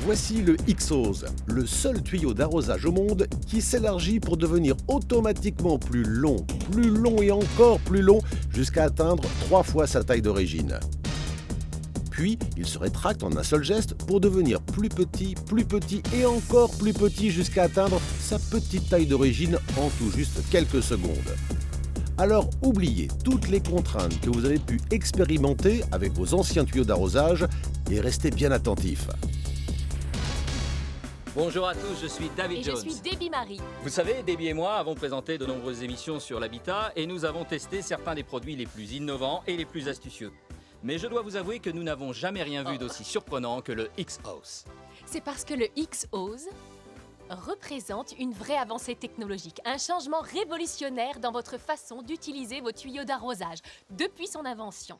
Voici le X-Hose, le seul tuyau d'arrosage au monde qui s'élargit pour devenir automatiquement plus long et encore plus long jusqu'à atteindre 3 fois sa taille d'origine. Puis, il se rétracte en un seul geste pour devenir plus petit et encore plus petit jusqu'à atteindre sa petite taille d'origine en tout juste quelques secondes. Alors oubliez toutes les contraintes que vous avez pu expérimenter avec vos anciens tuyaux d'arrosage et restez bien attentifs. Bonjour à tous, je suis David Jones. Et je suis Debbie Marie. Vous savez, Debbie et moi avons présenté de nombreuses émissions sur l'habitat et nous avons testé certains des produits les plus innovants et les plus astucieux. Mais je dois vous avouer que nous n'avons jamais rien vu d'aussi surprenant que le X-Hose. C'est parce que le X-Hose représente une vraie avancée technologique, un changement révolutionnaire dans votre façon d'utiliser vos tuyaux d'arrosage depuis son invention.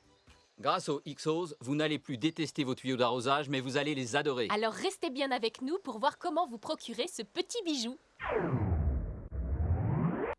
Grâce au X-Hose, vous n'allez plus détester vos tuyaux d'arrosage, mais vous allez les adorer. Alors restez bien avec nous pour voir comment vous procurer ce petit bijou.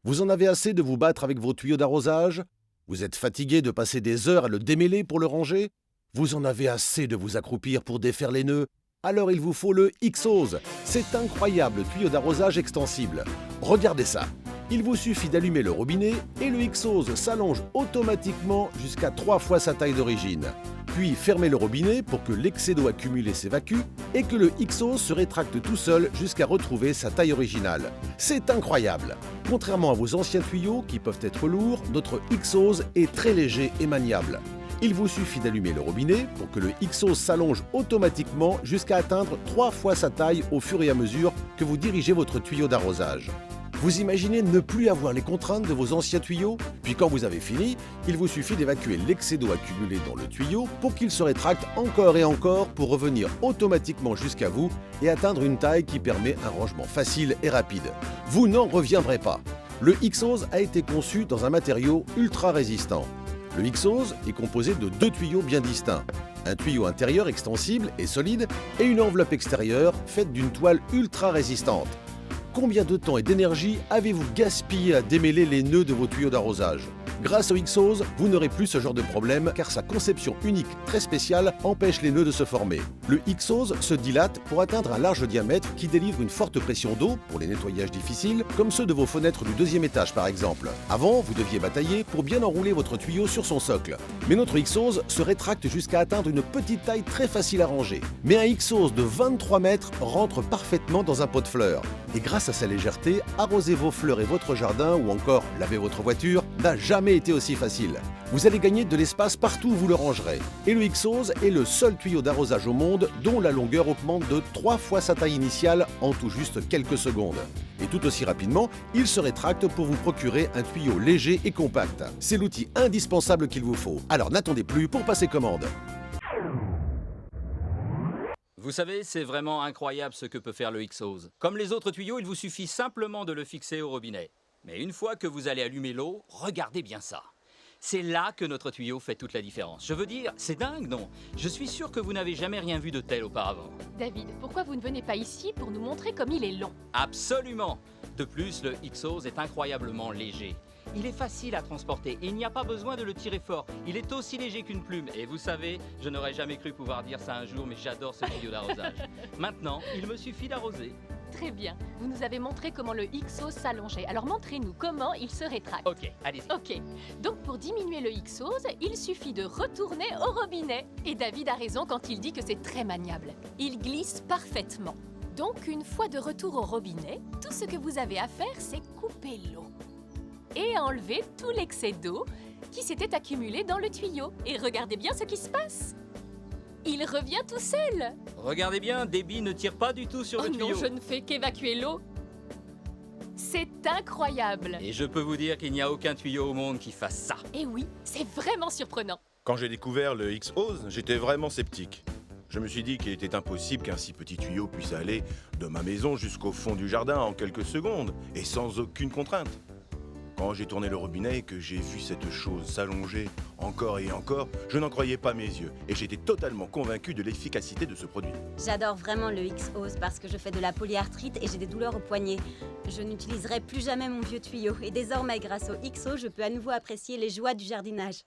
Vous en avez assez de vous battre avec vos tuyaux d'arrosage? Vous êtes fatigué de passer des heures à le démêler pour le ranger? Vous en avez assez de vous accroupir pour défaire les nœuds? Alors il vous faut le X-Hose, cet incroyable tuyau d'arrosage extensible. Regardez ça, il vous suffit d'allumer le robinet et le X-Hose s'allonge automatiquement jusqu'à 3 fois sa taille d'origine. Puis fermez le robinet pour que l'excès d'eau accumulé s'évacue et que le X-Hose se rétracte tout seul jusqu'à retrouver sa taille originale. C'est incroyable! Contrairement à vos anciens tuyaux qui peuvent être lourds, notre X-Hose est très léger et maniable. Il vous suffit d'allumer le robinet pour que le X-Hose s'allonge automatiquement jusqu'à atteindre 3 fois sa taille au fur et à mesure que vous dirigez votre tuyau d'arrosage. Vous imaginez ne plus avoir les contraintes de vos anciens tuyaux? Puis quand vous avez fini, il vous suffit d'évacuer l'excès d'eau accumulé dans le tuyau pour qu'il se rétracte encore et encore pour revenir automatiquement jusqu'à vous et atteindre une taille qui permet un rangement facile et rapide. Vous n'en reviendrez pas. Le X-Hose a été conçu dans un matériau ultra résistant. Le X-Hose est composé de 2 tuyaux bien distincts, un tuyau intérieur extensible et solide et une enveloppe extérieure faite d'une toile ultra résistante. Combien de temps et d'énergie avez-vous gaspillé à démêler les nœuds de vos tuyaux d'arrosage? Grâce au X-Hose, vous n'aurez plus ce genre de problème car sa conception unique très spéciale empêche les nœuds de se former. Le X-Hose se dilate pour atteindre un large diamètre qui délivre une forte pression d'eau pour les nettoyages difficiles, comme ceux de vos fenêtres du 2e étage par exemple. Avant, vous deviez batailler pour bien enrouler votre tuyau sur son socle. Mais notre X-Hose se rétracte jusqu'à atteindre une petite taille très facile à ranger. Mais un X-Hose de 23 mètres rentre parfaitement dans un pot de fleurs. Et grâce à sa légèreté, arroser vos fleurs et votre jardin ou encore laver votre voiture n'a jamais été aussi facile. Vous allez gagner de l'espace partout où vous le rangerez. Et le X-Hose est le seul tuyau d'arrosage au monde dont la longueur augmente de 3 fois sa taille initiale en tout juste quelques secondes. Et tout aussi rapidement, il se rétracte pour vous procurer un tuyau léger et compact. C'est l'outil indispensable qu'il vous faut. Alors n'attendez plus pour passer commande. Vous savez, c'est vraiment incroyable ce que peut faire le X-Hose. Comme les autres tuyaux, il vous suffit simplement de le fixer au robinet. Mais une fois que vous allez allumer l'eau, regardez bien ça. C'est là que notre tuyau fait toute la différence. Je veux dire, c'est dingue, non? Je suis sûr que vous n'avez jamais rien vu de tel auparavant. David, pourquoi vous ne venez pas ici pour nous montrer comme il est long? Absolument! De plus, le X-Hose est incroyablement léger. Il est facile à transporter et il n'y a pas besoin de le tirer fort. Il est aussi léger qu'une plume. Et vous savez, je n'aurais jamais cru pouvoir dire ça un jour, mais j'adore ce tuyau d'arrosage. Maintenant, il me suffit d'arroser. Très bien, vous nous avez montré comment le X-Hose s'allongeait. Alors montrez-nous comment il se rétracte. Ok, allez-y. Ok, donc pour diminuer le X-Hose, il suffit de retourner au robinet. Et David a raison quand il dit que c'est très maniable. Il glisse parfaitement. Donc une fois de retour au robinet, tout ce que vous avez à faire, c'est couper l'eau. Et enlever tout l'excès d'eau qui s'était accumulé dans le tuyau. Et regardez bien ce qui se passe. Il revient tout seul. Regardez bien, Debbie ne tire pas du tout sur le tuyau. Non, je ne fais qu'évacuer l'eau. C'est incroyable. Et je peux vous dire qu'il n'y a aucun tuyau au monde qui fasse ça. Et oui, c'est vraiment surprenant. Quand j'ai découvert le X-Hose, j'étais vraiment sceptique. Je me suis dit qu'il était impossible qu'un si petit tuyau puisse aller de ma maison jusqu'au fond du jardin en quelques secondes et sans aucune contrainte. Quand j'ai tourné le robinet et que j'ai vu cette chose s'allonger encore et encore, je n'en croyais pas mes yeux et j'étais totalement convaincu de l'efficacité de ce produit. J'adore vraiment le X-Hose parce que je fais de la polyarthrite et j'ai des douleurs au poignet. Je n'utiliserai plus jamais mon vieux tuyau et désormais, grâce au X-Hose, je peux à nouveau apprécier les joies du jardinage.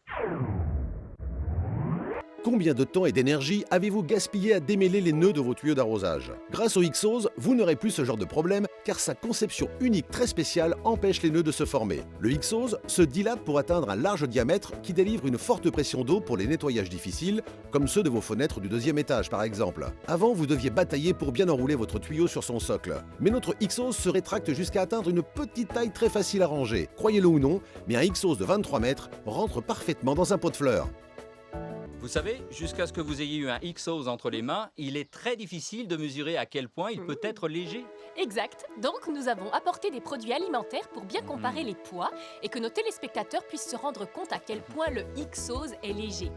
Combien de temps et d'énergie avez-vous gaspillé à démêler les nœuds de vos tuyaux d'arrosage? Grâce au X-Hose, vous n'aurez plus ce genre de problème car sa conception unique très spéciale empêche les nœuds de se former. Le X-Hose se dilate pour atteindre un large diamètre qui délivre une forte pression d'eau pour les nettoyages difficiles, comme ceux de vos fenêtres du deuxième étage par exemple. Avant, vous deviez batailler pour bien enrouler votre tuyau sur son socle. Mais notre X-Hose se rétracte jusqu'à atteindre une petite taille très facile à ranger. Croyez-le ou non, mais un X-Hose de 23 mètres rentre parfaitement dans un pot de fleurs. Vous savez, jusqu'à ce que vous ayez eu un X-Hose entre les mains, il est très difficile de mesurer à quel point il peut être léger. Exact. Donc, nous avons apporté des produits alimentaires pour bien comparer les poids et que nos téléspectateurs puissent se rendre compte à quel point le X-Hose est léger.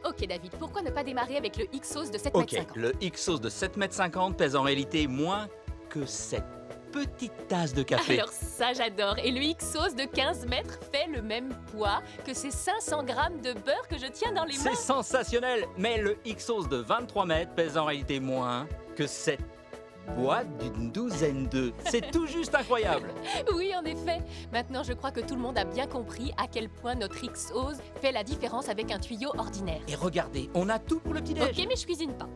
Ok, David, pourquoi ne pas démarrer avec le X-Hose de 7,50 Ok, m? le X-Hose de 7,50 m pèse en réalité moins que cette petite tasse de café. Alors ça, j'adore. Et le X-Hose de 15 mètres fait le même poids que ces 500 grammes de beurre que je tiens dans les mains. C'est sensationnel, mais le X-Hose de 23 mètres pèse en réalité moins que cette boîte d'une douzaine d'œufs. C'est tout juste incroyable. Oui, en effet. Maintenant, je crois que tout le monde a bien compris à quel point notre X-Hose fait la différence avec un tuyau ordinaire. Et regardez, on a tout pour le petit-déj. Ok, mais je cuisine pas.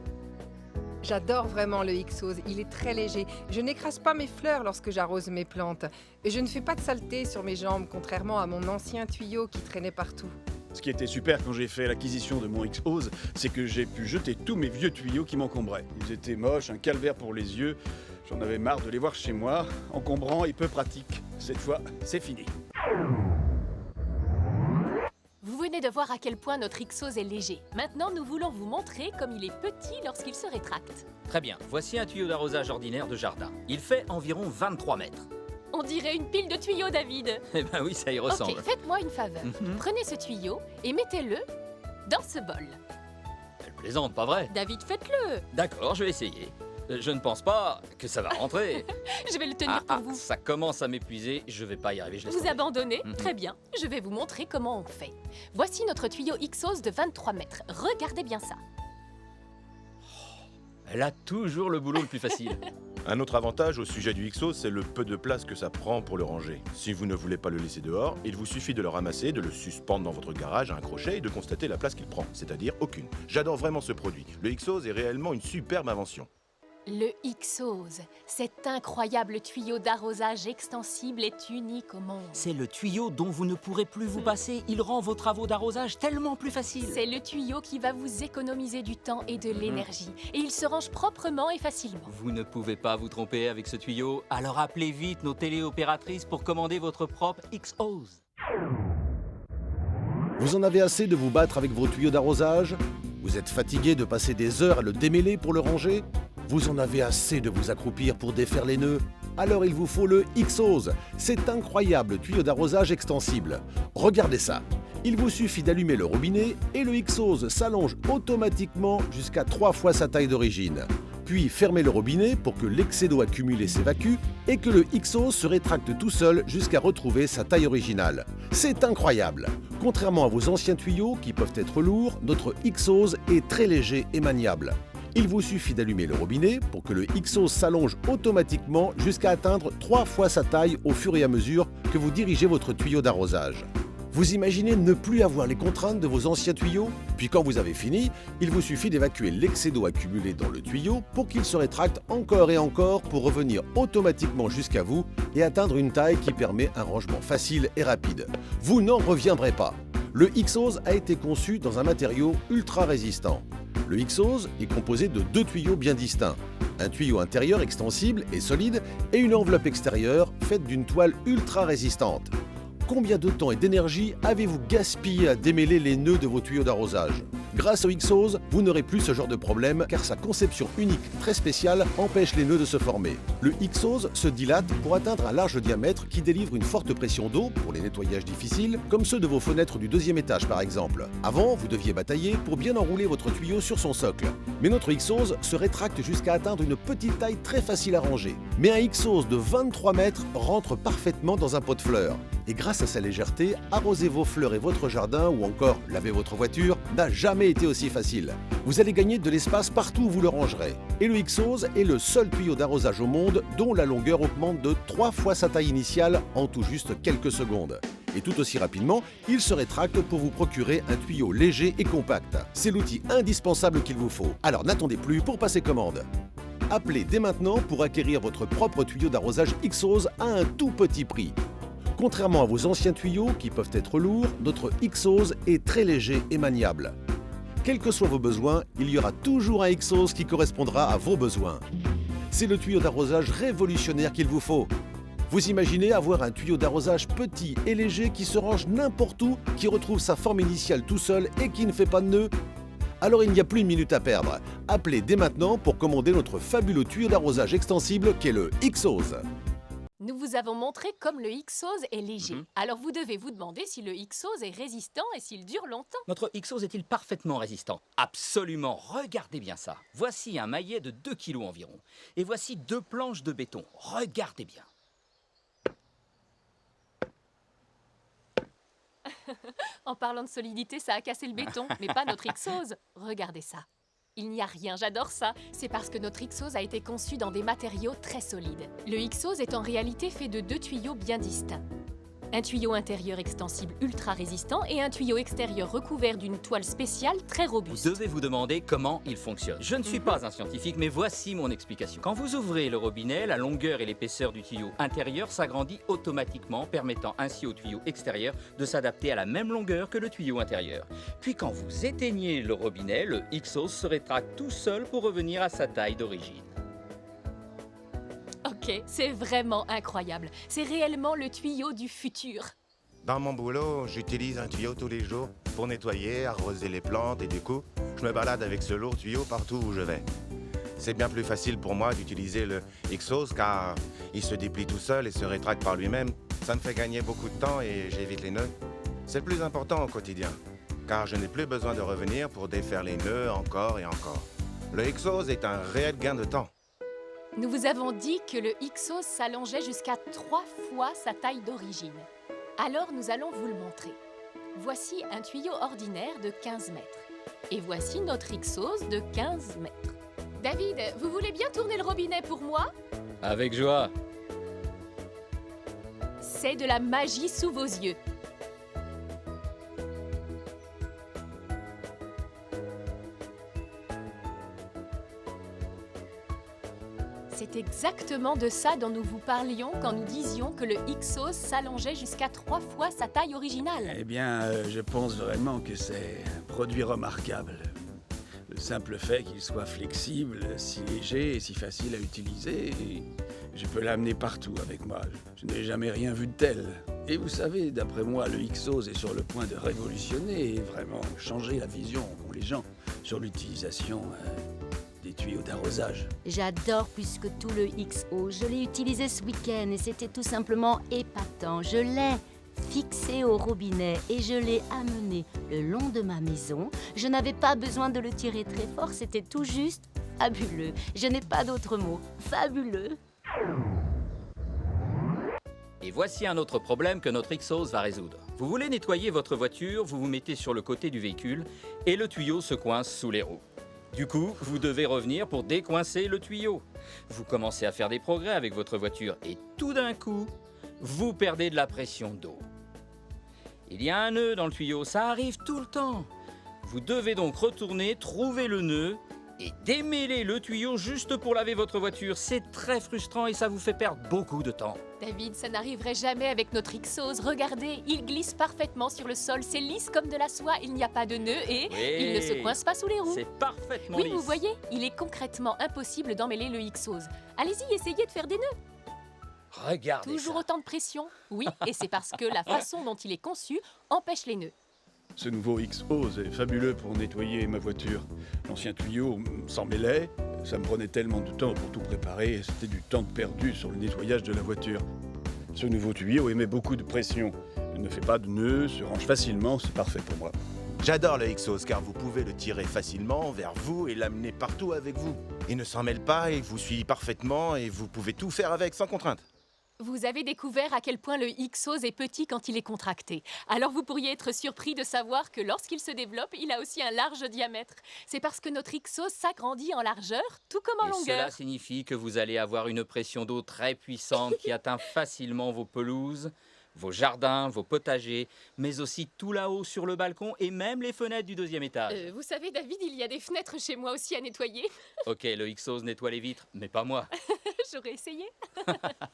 J'adore vraiment le X-Hose, il est très léger. Je n'écrase pas mes fleurs lorsque j'arrose mes plantes. Et je ne fais pas de saleté sur mes jambes, contrairement à mon ancien tuyau qui traînait partout. Ce qui était super quand j'ai fait l'acquisition de mon X-Hose, c'est que j'ai pu jeter tous mes vieux tuyaux qui m'encombraient. Ils étaient moches, un calvaire pour les yeux. J'en avais marre de les voir chez moi, encombrants et peu pratiques. Cette fois, c'est fini. Vous venez de voir à quel point notre X-Hose est léger. Maintenant, nous voulons vous montrer comme il est petit lorsqu'il se rétracte. Très bien, voici un tuyau d'arrosage ordinaire de jardin. Il fait environ 23 mètres. On dirait une pile de tuyaux, David. Eh ben oui, ça y ressemble. Ok, faites-moi une faveur. Mhm. Prenez ce tuyau et mettez-le dans ce bol. Elle plaisante, pas vrai? David, faites-le. D'accord, je vais essayer. Je ne pense pas que ça va rentrer. Je vais le tenir pour vous. Ça commence à m'épuiser, je vais pas y arriver, je laisse Vous tomber. abandonnez? Mhm. Très bien. Je vais vous montrer comment on fait. Voici notre tuyau X-Hose de 23 mètres. Regardez bien ça. Elle a toujours le boulot le plus facile. Un autre avantage au sujet du X-Hose, c'est le peu de place que ça prend pour le ranger. Si vous ne voulez pas le laisser dehors, il vous suffit de le ramasser, de le suspendre dans votre garage à un crochet et de constater la place qu'il prend, c'est-à-dire aucune. J'adore vraiment ce produit. Le X-Hose est réellement une superbe invention. Le X-Hose, cet incroyable tuyau d'arrosage extensible est unique au monde. C'est le tuyau dont vous ne pourrez plus vous passer. Il rend vos travaux d'arrosage tellement plus faciles. C'est le tuyau qui va vous économiser du temps et de l'énergie. Et il se range proprement et facilement. Vous ne pouvez pas vous tromper avec ce tuyau, alors appelez vite nos téléopératrices pour commander votre propre X-Hose. Vous en avez assez de vous battre avec vos tuyaux d'arrosage? Vous êtes fatigué de passer des heures à le démêler pour le ranger? Vous en avez assez de vous accroupir pour défaire les nœuds? Alors il vous faut le X-Hose, cet incroyable tuyau d'arrosage extensible. Regardez ça, il vous suffit d'allumer le robinet et le X-Hose s'allonge automatiquement jusqu'à 3 fois sa taille d'origine. Puis fermez le robinet pour que l'excès d'eau accumulé s'évacue et que le X-Hose se rétracte tout seul jusqu'à retrouver sa taille originale. C'est incroyable! Contrairement à vos anciens tuyaux qui peuvent être lourds, notre X-Hose est très léger et maniable. Il vous suffit d'allumer le robinet pour que le X-Hose s'allonge automatiquement jusqu'à atteindre 3 fois sa taille au fur et à mesure que vous dirigez votre tuyau d'arrosage. Vous imaginez ne plus avoir les contraintes de vos anciens tuyaux? Puis quand vous avez fini, il vous suffit d'évacuer l'excès d'eau accumulé dans le tuyau pour qu'il se rétracte encore et encore pour revenir automatiquement jusqu'à vous et atteindre une taille qui permet un rangement facile et rapide. Vous n'en reviendrez pas. Le X-Hose a été conçu dans un matériau ultra résistant. Le X-Hose est composé de 2 tuyaux bien distincts. Un tuyau intérieur extensible et solide et une enveloppe extérieure faite d'une toile ultra résistante. Combien de temps et d'énergie avez-vous gaspillé à démêler les nœuds de vos tuyaux d'arrosage? Grâce au X-Hose, vous n'aurez plus ce genre de problème car sa conception unique très spéciale empêche les nœuds de se former. Le X-Hose se dilate pour atteindre un large diamètre qui délivre une forte pression d'eau pour les nettoyages difficiles, comme ceux de vos fenêtres du deuxième étage par exemple. Avant, vous deviez batailler pour bien enrouler votre tuyau sur son socle. Mais notre X-Hose se rétracte jusqu'à atteindre une petite taille très facile à ranger. Mais un X-Hose de 23 mètres rentre parfaitement dans un pot de fleurs. Et grâce à sa légèreté, arroser vos fleurs et votre jardin ou encore laver votre voiture n'a jamais été aussi facile. Vous allez gagner de l'espace partout où vous le rangerez. Et le X-Hose est le seul tuyau d'arrosage au monde dont la longueur augmente de 3 fois sa taille initiale en tout juste quelques secondes. Et tout aussi rapidement, il se rétracte pour vous procurer un tuyau léger et compact. C'est l'outil indispensable qu'il vous faut. Alors n'attendez plus pour passer commande. Appelez dès maintenant pour acquérir votre propre tuyau d'arrosage Xose à un tout petit prix. Contrairement à vos anciens tuyaux qui peuvent être lourds, notre Xose est très léger et maniable. Quels que soient vos besoins, il y aura toujours un Xose qui correspondra à vos besoins. C'est le tuyau d'arrosage révolutionnaire qu'il vous faut. Vous imaginez avoir un tuyau d'arrosage petit et léger qui se range n'importe où, qui retrouve sa forme initiale tout seul et qui ne fait pas de nœud? Alors il n'y a plus une minute à perdre. Appelez dès maintenant pour commander notre fabuleux tuyau d'arrosage extensible qu'est le Xose. Nous vous avons montré comme le Xose est léger. Alors vous devez vous demander si le Xose est résistant et s'il dure longtemps. Notre Xose est-il parfaitement résistant? Absolument, regardez bien ça. Voici un maillet de 2 kg environ. Et voici 2 planches de béton. Regardez bien. En parlant de solidité, ça a cassé le béton, mais pas notre Xose. Regardez ça. Il n'y a rien, j'adore ça. C'est parce que notre Xose a été conçu dans des matériaux très solides. Le Xose est en réalité fait de 2 tuyaux bien distincts. Un tuyau intérieur extensible ultra résistant et un tuyau extérieur recouvert d'une toile spéciale très robuste. Vous devez vous demander comment il fonctionne. Je ne suis pas un scientifique, mais voici mon explication. Quand vous ouvrez le robinet, la longueur et l'épaisseur du tuyau intérieur s'agrandit automatiquement, permettant ainsi au tuyau extérieur de s'adapter à la même longueur que le tuyau intérieur. Puis quand vous éteignez le robinet, le Xose se rétracte tout seul pour revenir à sa taille d'origine. Ok, c'est vraiment incroyable. C'est réellement le tuyau du futur. Dans mon boulot, j'utilise un tuyau tous les jours pour nettoyer, arroser les plantes et du coup, je me balade avec ce lourd tuyau partout où je vais. C'est bien plus facile pour moi d'utiliser le Xose car il se déplie tout seul et se rétracte par lui-même. Ça me fait gagner beaucoup de temps et j'évite les nœuds. C'est le plus important au quotidien car je n'ai plus besoin de revenir pour défaire les nœuds encore et encore. Le Xose est un réel gain de temps. Nous vous avons dit que le Xose s'allongeait jusqu'à 3 fois sa taille d'origine. Alors nous allons vous le montrer. Voici un tuyau ordinaire de 15 mètres. Et voici notre Xose de 15 mètres. David, vous voulez bien tourner le robinet pour moi? Avec joie. C'est de la magie sous vos yeux. C'est exactement de ça dont nous vous parlions quand nous disions que le Xose s'allongeait jusqu'à 3 fois sa taille originale. Eh bien, je pense vraiment que c'est un produit remarquable. Le simple fait qu'il soit flexible, si léger et si facile à utiliser, je peux l'amener partout avec moi. Je n'ai jamais rien vu de tel. Et vous savez, d'après moi, le Xose est sur le point de révolutionner et vraiment changer la vision qu'ont les gens sur l'utilisation des tuyaux d'arrosage. J'adore plus que tout le Xose. Je l'ai utilisé ce week-end et c'était tout simplement épatant. Je l'ai fixé au robinet et je l'ai amené le long de ma maison. Je n'avais pas besoin de le tirer très fort, c'était tout juste fabuleux. Je n'ai pas d'autre mot. Fabuleux. Et voici un autre problème que notre Xose va résoudre. Vous voulez nettoyer votre voiture, vous vous mettez sur le côté du véhicule et le tuyau se coince sous les roues. Du coup, vous devez revenir pour décoincer le tuyau. Vous commencez à faire des progrès avec votre voiture et tout d'un coup, vous perdez de la pression d'eau. Il y a un nœud dans le tuyau, ça arrive tout le temps. Vous devez donc retourner, trouver le nœud et démêler le tuyau juste pour laver votre voiture. C'est très frustrant et ça vous fait perdre beaucoup de temps. David, ça n'arriverait jamais avec notre Xose. Regardez, il glisse parfaitement sur le sol. C'est lisse comme de la soie, il n'y a pas de nœud et il ne se coince pas sous les roues. C'est parfaitement Oui, lisse. vous voyez, il est concrètement impossible d'emmêler le Xose. Allez-y, essayez de faire des nœuds. Regardez Toujours ça. autant de pression. Oui, et c'est parce que la façon dont il est conçu empêche les nœuds. Ce nouveau Xose est fabuleux pour nettoyer ma voiture. L'ancien tuyau s'en mêlait, ça me prenait tellement de temps pour tout préparer, et c'était du temps perdu sur le nettoyage de la voiture. Ce nouveau tuyau émet beaucoup de pression. Il ne fait pas de nœuds, se range facilement, c'est parfait pour moi. J'adore le Xose car vous pouvez le tirer facilement vers vous et l'amener partout avec vous. Il ne s'en mêle pas, il vous suit parfaitement et vous pouvez tout faire avec sans contrainte. Vous avez découvert à quel point le Xose est petit quand il est contracté. Alors vous pourriez être surpris de savoir que lorsqu'il se développe, il a aussi un large diamètre. C'est parce que notre Xose s'agrandit en largeur, tout comme en Et longueur. cela signifie que vous allez avoir une pression d'eau très puissante qui atteint facilement vos pelouses, vos jardins, vos potagers, mais aussi tout là-haut sur le balcon et même les fenêtres du deuxième étage. Vous savez, David, il y a des fenêtres chez moi aussi à nettoyer. Ok, le Ixos nettoie les vitres, mais pas moi. J'aurais essayé.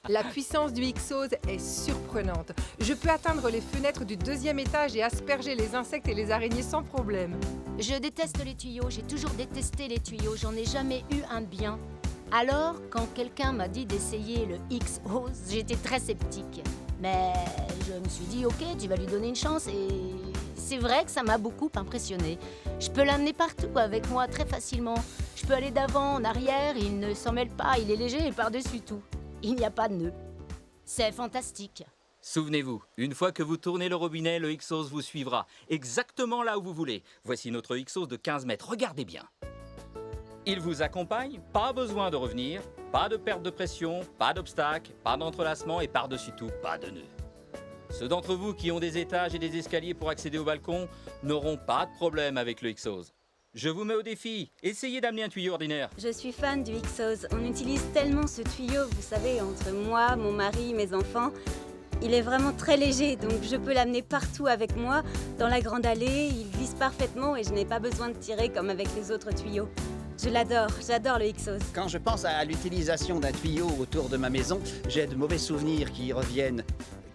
La puissance du Ixos est surprenante. Je peux atteindre les fenêtres du deuxième étage et asperger les insectes et les araignées sans problème. Je déteste les tuyaux, j'ai toujours détesté les tuyaux, j'en ai jamais eu un de bien. Alors, quand quelqu'un m'a dit d'essayer le Ixos, j'étais très sceptique. Mais je me suis dit, ok, tu vas lui donner une chance et c'est vrai que ça m'a beaucoup impressionné. Je peux l'amener partout avec moi très facilement. Je peux aller d'avant, en arrière, il ne s'en mêle pas, il est léger et par-dessus tout. Il n'y a pas de nœud. C'est fantastique. Souvenez-vous, une fois que vous tournez le robinet, le Ixos vous suivra, exactement là où vous voulez. Voici notre Ixos de 15 mètres, regardez bien. Il vous accompagne, pas besoin de revenir, pas de perte de pression, pas d'obstacle, pas d'entrelacement et par-dessus tout, pas de nœud. Ceux d'entre vous qui ont des étages et des escaliers pour accéder au balcon n'auront pas de problème avec le Ixos. Je vous mets au défi, essayez d'amener un tuyau ordinaire. Je suis fan du Ixos. On utilise tellement ce tuyau, vous savez, entre moi, mon mari, mes enfants. Il est vraiment très léger, donc je peux l'amener partout avec moi. Dans la grande allée, il glisse parfaitement et je n'ai pas besoin de tirer comme avec les autres tuyaux. Je l'adore, j'adore le Ixos. Quand je pense à l'utilisation d'un tuyau autour de ma maison, j'ai de mauvais souvenirs qui y reviennent.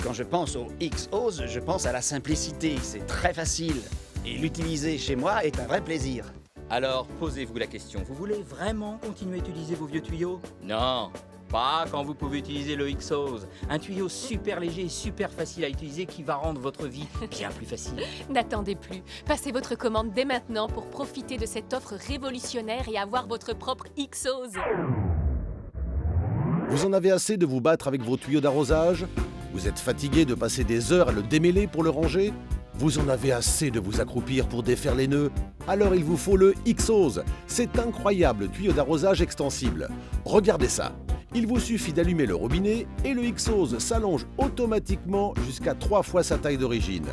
Quand je pense au Ixos, je pense à la simplicité, c'est très facile. Et l'utiliser chez moi est un vrai plaisir. Alors, posez-vous la question, vous voulez vraiment continuer à utiliser vos vieux tuyaux? Non, pas quand vous pouvez utiliser le Ixos, un tuyau super léger et super facile à utiliser qui va rendre votre vie bien plus facile. N'attendez plus. Passez votre commande dès maintenant pour profiter de cette offre révolutionnaire et avoir votre propre Ixos. Vous en avez assez de vous battre avec vos tuyaux d'arrosage? Vous êtes fatigué de passer des heures à le démêler pour le ranger? Vous en avez assez de vous accroupir pour défaire les nœuds? Alors il vous faut le Ixos, cet incroyable tuyau d'arrosage extensible. Regardez ça. Il vous suffit d'allumer le robinet et le Ixos s'allonge automatiquement jusqu'à 3 fois sa taille d'origine.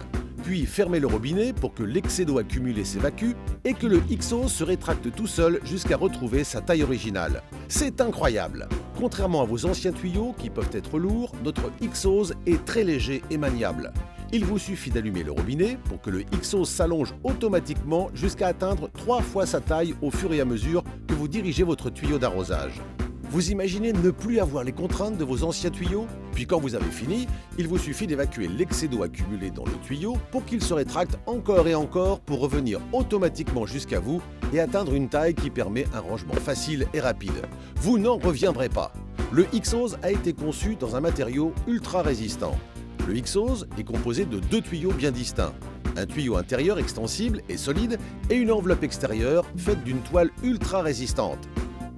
Puis fermez le robinet pour que l'excès d'eau accumulé s'évacue et que le Ixos se rétracte tout seul jusqu'à retrouver sa taille originale. C'est incroyable! Contrairement à vos anciens tuyaux qui peuvent être lourds, notre Ixos est très léger et maniable. Il vous suffit d'allumer le robinet pour que le Ixos s'allonge automatiquement jusqu'à atteindre 3 fois sa taille au fur et à mesure que vous dirigez votre tuyau d'arrosage. Vous imaginez ne plus avoir les contraintes de vos anciens tuyaux? Puis quand vous avez fini, il vous suffit d'évacuer l'excès d'eau accumulé dans le tuyau pour qu'il se rétracte encore et encore pour revenir automatiquement jusqu'à vous et atteindre une taille qui permet un rangement facile et rapide. Vous n'en reviendrez pas. Le Ixos a été conçu dans un matériau ultra résistant. Le Ixos est composé de 2 tuyaux bien distincts. Un tuyau intérieur extensible et solide et une enveloppe extérieure faite d'une toile ultra résistante.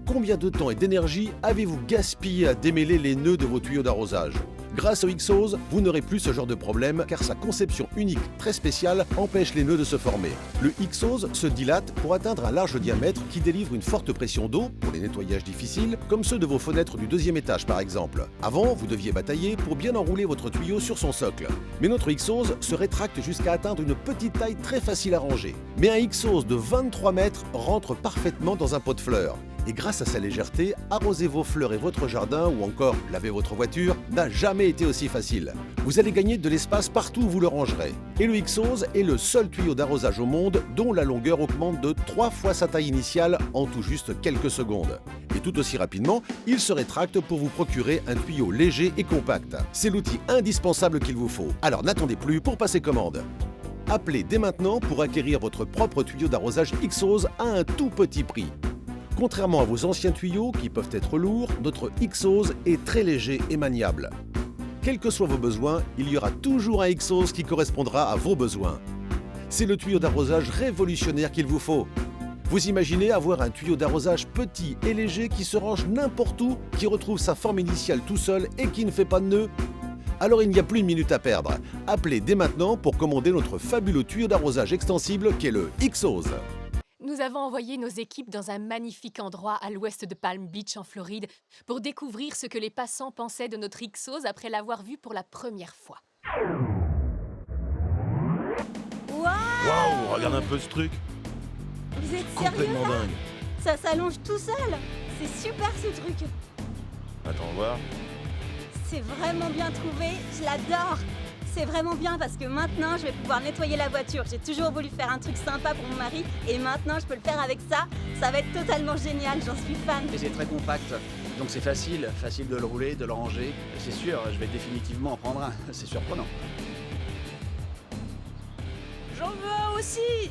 Combien de temps et d'énergie avez-vous gaspillé à démêler les nœuds de vos tuyaux d'arrosage? Grâce au Ixos, vous n'aurez plus ce genre de problème car sa conception unique très spéciale empêche les nœuds de se former. Le Ixos se dilate pour atteindre un large diamètre qui délivre une forte pression d'eau pour les nettoyages difficiles, comme ceux de vos fenêtres du 2e étage par exemple. Avant, vous deviez batailler pour bien enrouler votre tuyau sur son socle. Mais notre Ixos se rétracte jusqu'à atteindre une petite taille très facile à ranger. Mais un Ixos de 23 mètres rentre parfaitement dans un pot de fleurs. Et grâce à sa légèreté, arroser vos fleurs et votre jardin ou encore laver votre voiture n'a jamais été aussi facile. Vous allez gagner de l'espace partout où vous le rangerez. Et le Ixos est le seul tuyau d'arrosage au monde dont la longueur augmente de 3 fois sa taille initiale en tout juste quelques secondes. Et tout aussi rapidement, il se rétracte pour vous procurer un tuyau léger et compact. C'est l'outil indispensable qu'il vous faut. Alors n'attendez plus pour passer commande. Appelez dès maintenant pour acquérir votre propre tuyau d'arrosage Ixos à un tout petit prix. Contrairement à vos anciens tuyaux qui peuvent être lourds, notre Ixos est très léger et maniable. Quels que soient vos besoins, il y aura toujours un Ixos qui correspondra à vos besoins. C'est le tuyau d'arrosage révolutionnaire qu'il vous faut. Vous imaginez avoir un tuyau d'arrosage petit et léger qui se range n'importe où, qui retrouve sa forme initiale tout seul et qui ne fait pas de nœud? Alors il n'y a plus une minute à perdre. Appelez dès maintenant pour commander notre fabuleux tuyau d'arrosage extensible qu'est le Ixos. Nous avons envoyé nos équipes dans un magnifique endroit à l'ouest de Palm Beach en Floride pour découvrir ce que les passants pensaient de notre Ixos après l'avoir vu pour la première fois. Waouh, regarde un peu ce truc. Vous êtes sérieux Complètement là? dingue. Ça s'allonge tout seul. C'est super ce truc. Attends, voir. C'est vraiment bien trouvé, je l'adore. C'est vraiment bien parce que maintenant je vais pouvoir nettoyer la voiture. J'ai toujours voulu faire un truc sympa pour mon mari et maintenant je peux le faire avec ça. Ça va être totalement génial, j'en suis fan. Et c'est très compact, donc c'est facile de le rouler, de le ranger. C'est sûr, je vais définitivement en prendre un, c'est surprenant. J'en veux un aussi.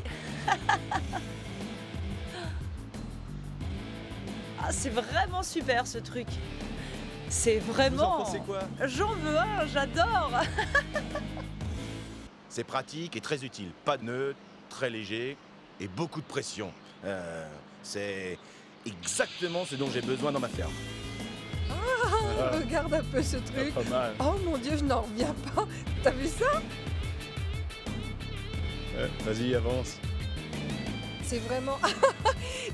Ah, c'est vraiment super ce truc. C'est vraiment... Vous en pensez quoi? J'en veux un, j'adore. C'est pratique et très utile. Pas de nœuds, très léger et beaucoup de pression. C'est exactement ce dont j'ai besoin dans ma ferme. Regarde un peu ce truc. Pas mal. Oh mon Dieu, je n'en reviens pas. T'as vu ça? Vas-y, avance. C'est vraiment...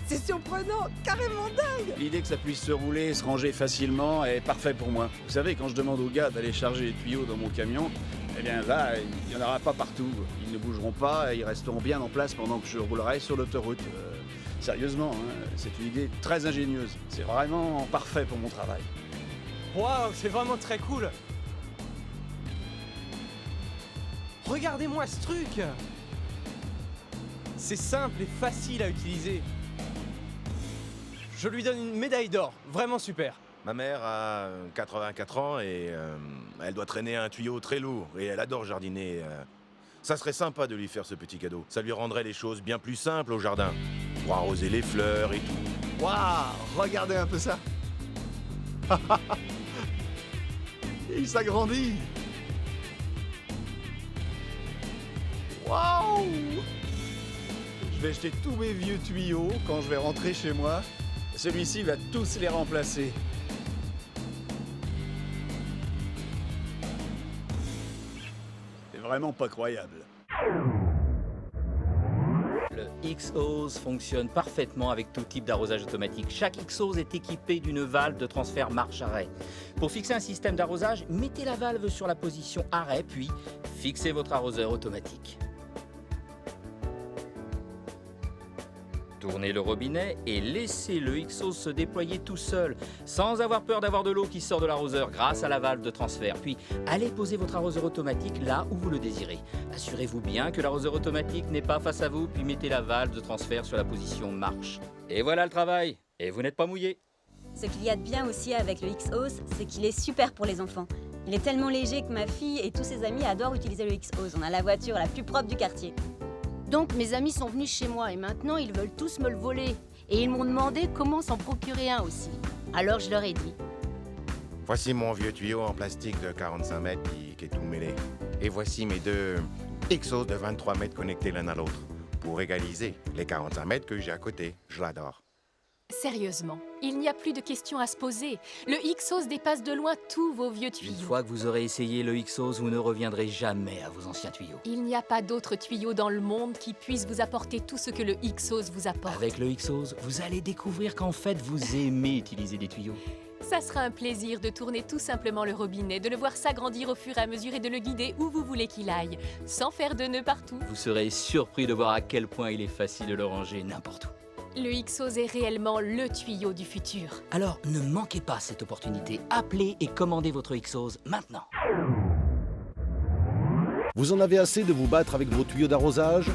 c'est surprenant, carrément dingue. L'idée que ça puisse se rouler et se ranger facilement est parfait pour moi. Vous savez, quand je demande aux gars d'aller charger les tuyaux dans mon camion, eh bien là, il n'y en aura pas partout. Ils ne bougeront pas et ils resteront bien en place pendant que je roulerai sur l'autoroute. Sérieusement, hein, c'est une idée très ingénieuse. C'est vraiment parfait pour mon travail. Waouh, c'est vraiment très cool. Regardez-moi ce truc. C'est simple et facile à utiliser. Je lui donne une médaille d'or, vraiment super. Ma mère a 84 ans et elle doit traîner un tuyau très lourd et elle adore jardiner. Ça serait sympa de lui faire ce petit cadeau. Ça lui rendrait les choses bien plus simples au jardin. Pour arroser les fleurs et tout. Waouh, regardez un peu ça. Il s'agrandit. Waouh! Je vais jeter tous mes vieux tuyaux quand je vais rentrer chez moi. Celui-ci va tous les remplacer. C'est vraiment pas croyable. Le X-Hose fonctionne parfaitement avec tout type d'arrosage automatique. Chaque X-Hose est équipé d'une valve de transfert marche-arrêt. Pour fixer un système d'arrosage, mettez la valve sur la position arrêt, puis fixez votre arroseur automatique. Tournez le robinet et laissez le X-Hose se déployer tout seul, sans avoir peur d'avoir de l'eau qui sort de l'arroseur grâce à la valve de transfert. Puis, allez poser votre arroseur automatique là où vous le désirez. Assurez-vous bien que l'arroseur automatique n'est pas face à vous, puis mettez la valve de transfert sur la position marche. Et voilà le travail. Et vous n'êtes pas mouillé. Ce qu'il y a de bien aussi avec le X-Hose, c'est qu'il est super pour les enfants. Il est tellement léger que ma fille et tous ses amis adorent utiliser le X-Hose. On a la voiture la plus propre du quartier. Donc mes amis sont venus chez moi et maintenant ils veulent tous me le voler. Et ils m'ont demandé comment s'en procurer un aussi. Alors je leur ai dit. Voici mon vieux tuyau en plastique de 45 mètres qui est tout mêlé. Et voici mes deux X-Hose de 23 mètres connectés l'un à l'autre. Pour égaliser les 45 mètres que j'ai à côté. Je l'adore. Sérieusement, il n'y a plus de questions à se poser. Le X-Hose dépasse de loin tous vos vieux tuyaux. Une fois que vous aurez essayé le X-Hose, vous ne reviendrez jamais à vos anciens tuyaux. Il n'y a pas d'autre tuyau dans le monde qui puisse vous apporter tout ce que le X-Hose vous apporte. Avec le X-Hose, vous allez découvrir qu'en fait, vous aimez utiliser des tuyaux. Ça sera un plaisir de tourner tout simplement le robinet, de le voir s'agrandir au fur et à mesure et de le guider où vous voulez qu'il aille, sans faire de nœuds partout. Vous serez surpris de voir à quel point il est facile de le ranger n'importe où. Le X-Hose est réellement le tuyau du futur. Alors, ne manquez pas cette opportunité. Appelez et commandez votre X-Hose maintenant. Vous en avez assez de vous battre avec vos tuyaux d'arrosage?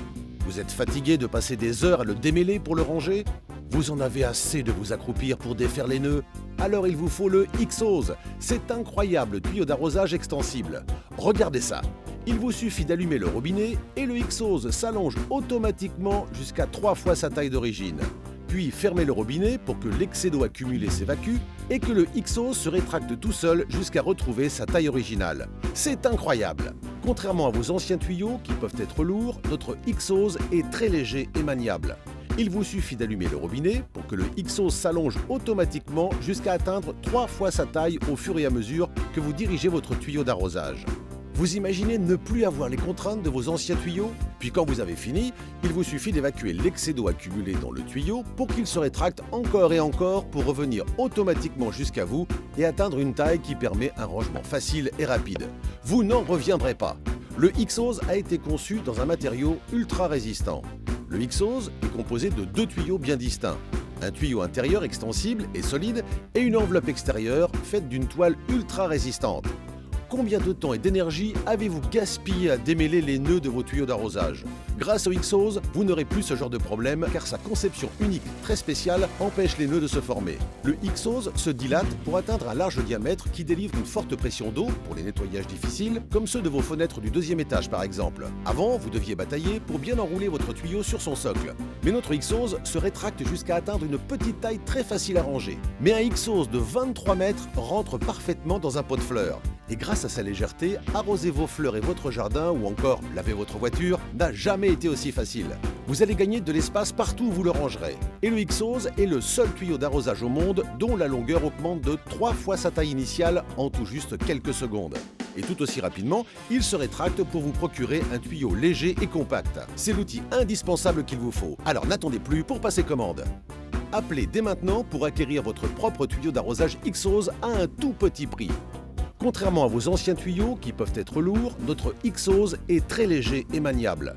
Vous êtes fatigué de passer des heures à le démêler pour le ranger? Vous en avez assez de vous accroupir pour défaire les nœuds? Alors il vous faut le X-Hose, cet incroyable tuyau d'arrosage extensible. Regardez ça, il vous suffit d'allumer le robinet et le X-Hose s'allonge automatiquement jusqu'à 3 fois sa taille d'origine. Puis fermez le robinet pour que l'excès d'eau accumulé s'évacue et que le X-Hose se rétracte tout seul jusqu'à retrouver sa taille originale. C'est incroyable! Contrairement à vos anciens tuyaux qui peuvent être lourds, notre X-Hose est très léger et maniable. Il vous suffit d'allumer le robinet pour que le X-Hose s'allonge automatiquement jusqu'à atteindre 3 fois sa taille au fur et à mesure que vous dirigez votre tuyau d'arrosage. Vous imaginez ne plus avoir les contraintes de vos anciens tuyaux? Puis quand vous avez fini, il vous suffit d'évacuer l'excès d'eau accumulé dans le tuyau pour qu'il se rétracte encore et encore pour revenir automatiquement jusqu'à vous et atteindre une taille qui permet un rangement facile et rapide. Vous n'en reviendrez pas. Le X-Hose a été conçu dans un matériau ultra résistant. Le X-Hose est composé de 2 tuyaux bien distincts. Un tuyau intérieur extensible et solide et une enveloppe extérieure faite d'une toile ultra résistante. combien de temps et d'énergie avez-vous gaspillé à démêler les nœuds de vos tuyaux d'arrosage? Grâce au X-Hose, vous n'aurez plus ce genre de problème car sa conception unique très spéciale empêche les nœuds de se former. Le X-Hose se dilate pour atteindre un large diamètre qui délivre une forte pression d'eau pour les nettoyages difficiles, comme ceux de vos fenêtres du 2e étage par exemple. Avant, vous deviez batailler pour bien enrouler votre tuyau sur son socle. Mais notre X-Hose se rétracte jusqu'à atteindre une petite taille très facile à ranger. Mais un X-Hose de 23 mètres rentre parfaitement dans un pot de fleurs. Et grâce à sa légèreté, arroser vos fleurs et votre jardin ou encore laver votre voiture n'a jamais été aussi facile. Vous allez gagner de l'espace partout où vous le rangerez. Et le X-Hose est le seul tuyau d'arrosage au monde dont la longueur augmente de 3 fois sa taille initiale en tout juste quelques secondes. Et tout aussi rapidement, il se rétracte pour vous procurer un tuyau léger et compact. C'est l'outil indispensable qu'il vous faut. Alors n'attendez plus pour passer commande. Appelez dès maintenant pour acquérir votre propre tuyau d'arrosage X-Hose à un tout petit prix. Contrairement à vos anciens tuyaux qui peuvent être lourds, notre X-Hose est très léger et maniable.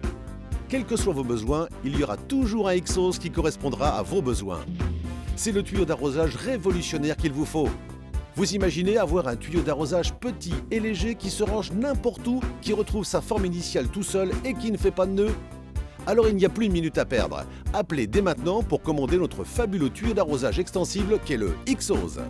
Quels que soient vos besoins, il y aura toujours un X-Hose qui correspondra à vos besoins. C'est le tuyau d'arrosage révolutionnaire qu'il vous faut. Vous imaginez avoir un tuyau d'arrosage petit et léger qui se range n'importe où, qui retrouve sa forme initiale tout seul et qui ne fait pas de nœud? Alors il n'y a plus une minute à perdre. Appelez dès maintenant pour commander notre fabuleux tuyau d'arrosage extensible qu'est le X-Hose.